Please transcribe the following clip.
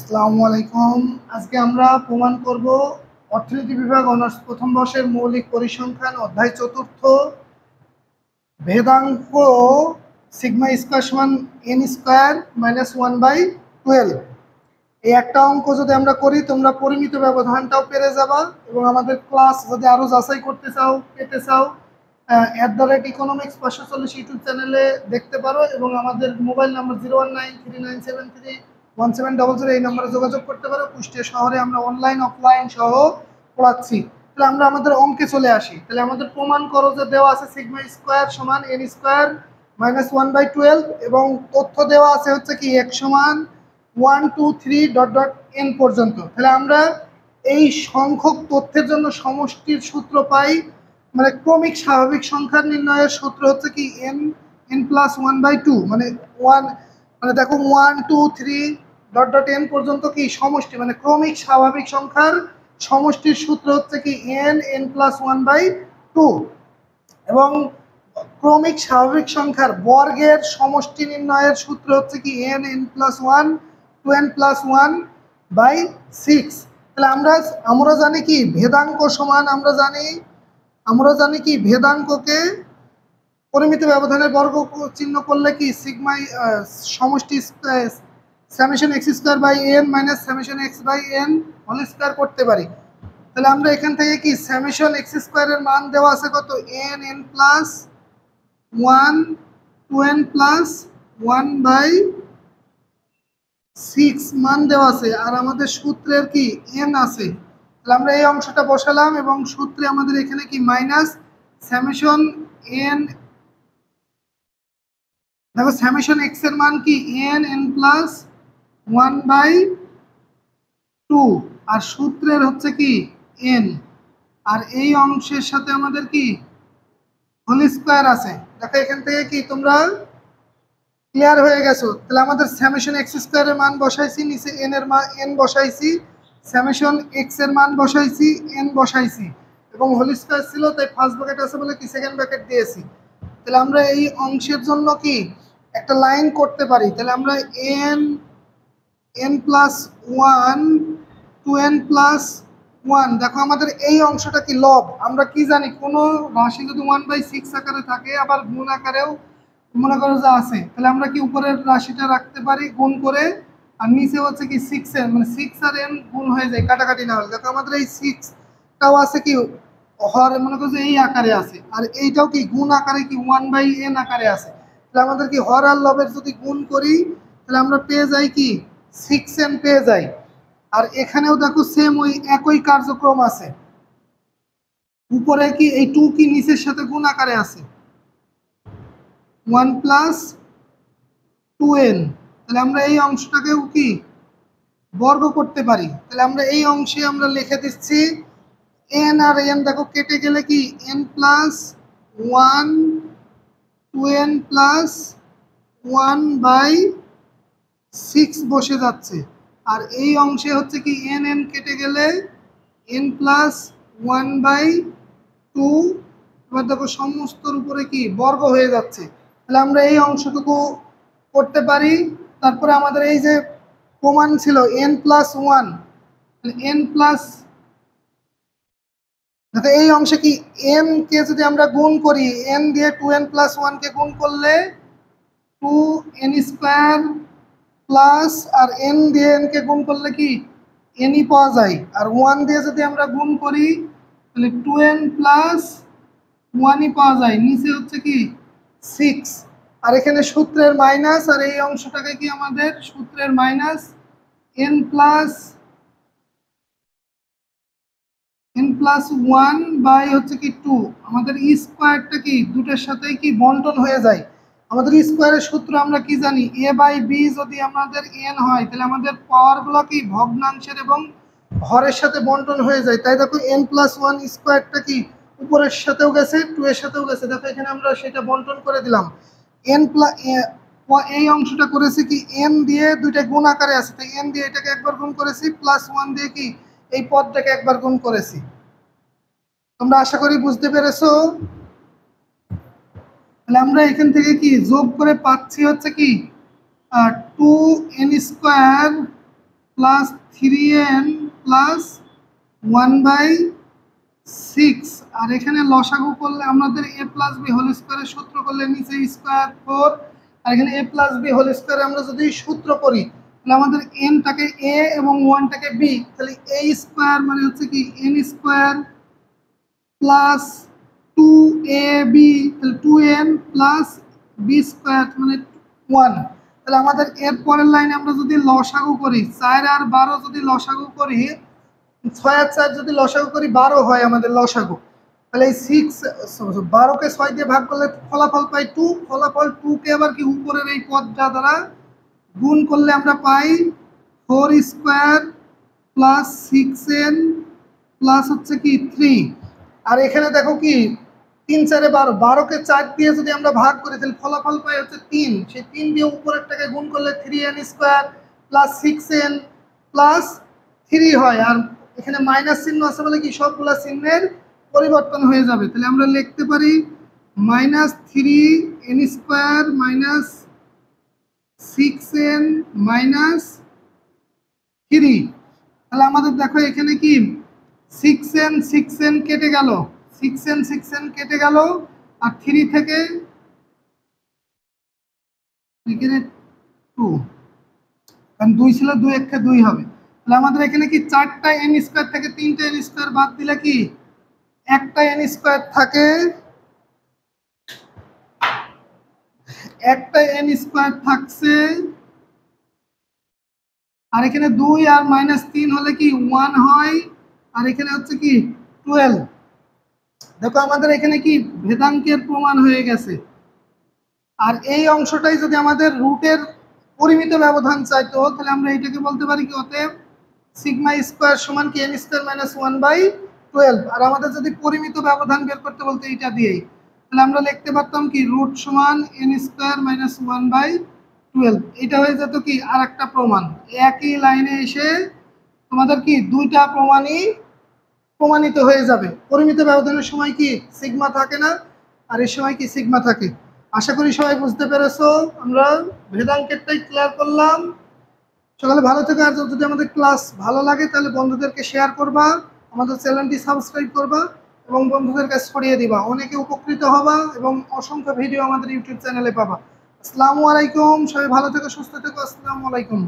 আসসালামু আলাইকুম। আজকে আমরা প্রমাণ করব অর্থনীতি বিভাগ অনার্স প্রথম বর্ষের মৌলিক পরিসংখ্যান অধ্যায় চতুর্থ ভেদাঙ্ক সিগমা স্কয়ার সমান এন স্কয়ার মাইনাস 1/12। এই একটা অঙ্ক যদি আমরা করি তোমরা পরিমিত ব্যবধানটাও পেরে যাবা এবং আমাদের ক্লাস যদি আরও যাচাই করতে চাও পেতে চাও @ইকোনমিক্স 540 ইউটিউব চ্যানেলে দেখতে পারো এবং আমাদের মোবাইল নাম্বার 019339731700 এই নম্বরে যোগাযোগ করতে পারো। কুষ্টিয়া শহরে আমরা অনলাইন অফলাইন সহ পড়াচ্ছি। তাহলে আমরা আমাদের অঙ্কে চলে আসি। তাহলে আমাদের প্রমাণ করো যে দেওয়া আছে সিগমা স্কোয়ার সমান এন স্কোয়ার মাইনাস 1/12 এবং তথ্য দেওয়া আছে হচ্ছে কি এক সমান 1 2 3 n পর্যন্ত। তাহলে আমরা এই সংখ্যক তথ্যের জন্য সমষ্টির সূত্র পাই, মানে ক্রমিক স্বাভাবিক সংখ্যা নির্ণয়ের সূত্র হচ্ছে কি n প্লাস 1/2, মানে 1, মানে দেখো 1 2 3 n পর্যন্ত কি সমষ্টি, মানে ক্রমিক স্বাভাবিক সংখ্যার সমষ্টির সূত্র হচ্ছে কি n প্লাস 1/2 এবং ক্রমিক স্বাভাবিক সংখ্যার বর্গের সমষ্টি নির্ণয়ের সূত্র হচ্ছে কি n প্লাস 1 2n প্লাস 1/6। তাহলে আমরা জানি কি ভেদাঙ্ক সমান আমরা জানি কি ভেদাঙ্ককে পরিমিত ব্যবধানের বর্গ চিহ্ন করলে কি সিগমা সমষ্টি summation x square by n minus summation x by n whole square করতে পারি। তাহলে আমরা এখান থেকে কি সামেশন x স্কয়ারের মান দেওয়া আছে কত n প্লাস 1 2n প্লাস 1/6 মান দেওয়া আছে আর আমাদের সূত্রের কি n আছে। তাহলে আমরা এই অংশটা বসালাম এবং সূত্রে আমাদের এখানে কি মাইনাস সামেশন n, দেখো সামেশন x এর মান কি n প্লাস 1/2 আর সূত্রের হচ্ছে কি n আর এই অংশের সাথে আমাদের কি হোল স্কয়ার আছে। দেখো এখান থেকে কি তোমরা ক্লিয়ার হয়ে গেছো। তাহলে আমাদের সামেশন x স্কয়ারের মান বসাইছি, নিচে n এর মান n বসাইছি, সামেশন x এর মান বসাইছি, n বসাইছি এবং হোল স্কয়ার ছিল তাই ফার্স্ট ব্র্যাকেট আছে বলে কি সেকেন্ড ব্র্যাকেট দিয়েছি। তাহলে আমরা এই অংশের জন্য কি একটা লাইন করতে পারি। তাহলে আমরা n প্লাস 1 2n প্লাস 1, দেখো আমাদের এই অংশটা কি লব। আমরা কি জানি কোনো রাশি যদি 1/6 আকারে থাকে আবার গুণ আকারেও মনে করো যে আছে, তাহলে আমরা কি উপরের রাশিটা রাখতে পারি গুণ করে আর নিচে হচ্ছে কি 6n, মানে 6 আর n গুণ হয়ে যায় কাটাকাটি না হলে। দেখো আমাদের এই 6টাও আছে কি হর, মনে করো যে এই আকারে আছে আর এইটাও কি গুণ আকারে কি 1/n আকারে আছে। তাহলে আমাদের কি হর আর লবের যদি গুণ করি তাহলে আমরা পেয়ে যাই কি 6n পেয়ে যাই। আর এখানেও দেখো সেম ওই একই কার্যক্রম আছে, উপরে কি এই 2 কি নিচের সাথে গুণ আকারে আছে 1 প্লাস 2n। তাহলে আমরা এই অংশটাকেও কি বর্গ করতে পারি। তাহলে আমরা এই অংশে আমরা লিখে দিচ্ছি n আর n, দেখো কেটে গেলে কি n প্লাস 1 2n প্লাস 1/6 বসে যাচ্ছে আর এই অংশে হচ্ছে কি n কেটে গেলে n প্লাস 1/2, এবার দেখো সমস্তর উপরে কি বর্গ হয়ে যাচ্ছে। তাহলে আমরা এই অংশটুকু করতে পারি। তারপরে আমাদের এই যে প্রমাণ ছিল n প্লাস 1, n প্লাস, দেখো এই অংশে কি n কে যদি আমরা গুণ করি n দিয়ে 2n প্লাস 1 কে গুণ করলে 2n স্কয়ার প্লাস আর n দিয়ে n কে গুণ করলে কি n ই পাওয়া যায় আর 1 দিয়ে যদি আমরা গুণ করি তাহলে 2n প্লাস 1 ই পাওয়া যায়, নিচে হচ্ছে কি 6 আর এখানে সূত্রের মাইনাস আর এই অংশটাকে কি আমাদের সূত্রের মাইনাস n প্লাস 1 বাই হচ্ছে কি 2, আমাদের স্কয়ারটা কি দুটোর সাথে কি বন্টন হয়ে যায়। আমাদের স্কয়ারের সূত্র আমরা কি জানি a/b যদি আমাদের n হয় তাহলে আমাদের পাওয়ারগুলো কি ভগ্নাংশের এবং হরের সাথে বন্টন হয়ে যায়। তাই দেখো n প্লাস 1 স্কয়ারটা কি উপরের সাথেও গেছে 2 এর সাথেও গেছে, দেখো এখানে আমরা সেটা বন্টন করে দিলাম। n প্লাস এই অংশটা করেছি কি n দিয়ে দুইটা গুণ আকারে আছে তাই n দিয়ে এটাকে একবার গুণ করেছি প্লাস 1 দিয়ে কি এই পদটাকে একবার গুণ করেছি। তোমরা আশা করি বুঝতে পেরেছো। তাহলে আমরা এখান থেকে কি যোগ করে পাচ্ছি হচ্ছে কি 2n square plus 3n plus 1/6। আর এখানে লসাগু করলে আমাদের a প্লাস বি হোল স্কোয়ারের সূত্র করলে নিচে স্কোয়ার 4, আর এখানে a প্লাস বি হোল স্কোয়ারে আমরা যদি সূত্র করি তাহলে আমাদের nটাকে a এবং 1টাকে b, তাহলে a স্কোয়ার মানে হচ্ছে কি n স্কোয়ার প্লাস 2ab, তাহলে 2n প্লাস b স্কোয়ার মানে 1। তাহলে আমাদের এর পরের লাইনে আমরা যদি লসাগু করি 4 আর 12 যদি লসাগু করি, 6 আর 4 যদি লসাগু করি 12 হয় আমাদের লসাগু। তাহলে এই 12কে 6 দিয়ে ভাগ করলে ফলাফল পাই 2, ফলাফল 2কে আবার কি উপরের এই পদটা দ্বারা গুণ করলে আমরা পাই 4 স্কোয়ার প্লাস 6n প্লাস হচ্ছে কি 3। আর এখানে দেখো কি 3 4 12, 12কে 4 দিয়ে যদি আমরা ভাগ করি তাহলে ফলাফল পাই হচ্ছে 3, সেই 3 দিয়ে উপরেরটাকে গুণ করলে 3n square plus 6n plus 3 হয়। আর এখানে মাইনাস চিহ্ন আছে বলে কি সবগুলা চিহ্নের পরিবর্তন হয়ে যাবে। তাহলে আমরা লিখতে পারি -3n square minus 6n minus 3। তাহলে আমাদের দেখো এখানে কি 6n কেটে গেল, 6n কেটে গেল, আর 3 থেকে এখানে 2, কারণ 2 ছিল 2 1 2 হবে। তাহলে আমাদের এখানে কি 4টা n স্কোয়ার থেকে 3টা n স্কোয়ার বাদ দিলে কি একটা n স্কোয়ার থাকে, একটা n স্কোয়ার থাকছে। আর এখানে 2 আর -3 হলে কি 1 হয়, আর এখানে হচ্ছে কি 12। দেখো আমাদের এখানে কি ভেদাঙ্কের প্রমাণ হয়ে গেছে। আর এই অংশটাই যদি আমাদের রুটের পরিমিত ব্যবধান চাইতো তাহলে আমরা এটাকে বলতে পারি কি অতএব সিগমা স্কোয়ার সমান কি n স্কোয়ার মাইনাস 1/12। আর আমাদের যদি পরিমিত ব্যবধান বের করতে বলতে এটা দিয়েই, তাহলে আমরা লিখতে পারতাম কি রুট সমান n স্কোয়ার মাইনাস 1/12। এটা হয়ে যেত কি আর একটা প্রমাণ। একই লাইনে এসে তোমাদের কি দুইটা প্রমাণই প্রমাণিত হয়ে যাবে। পরিমিত ব্যবধানের সময় কি সিগমা থাকে না, আর এর সময় কি সিগমা থাকে। আশা করি সবাই বুঝতে পেরেছো। আমরা ভেদাঙ্কেরটাই ক্লিয়ার করলাম। সকালে ভালো থেকে, আর যদি আমাদের ক্লাস ভালো লাগে তাহলে বন্ধুদেরকে শেয়ার করবা, আমাদের চ্যানেলটি সাবস্ক্রাইব করবা এবং বন্ধুদের কাছে ছড়িয়ে দিবা, অনেকে উপকৃত হবা এবং অসংখ্য ভিডিও আমাদের ইউটিউব চ্যানেলে পাবা। আসসালামু আলাইকুম, সবাই ভালো থেকো, সুস্থ থেকো। আসসালামু আলাইকুম।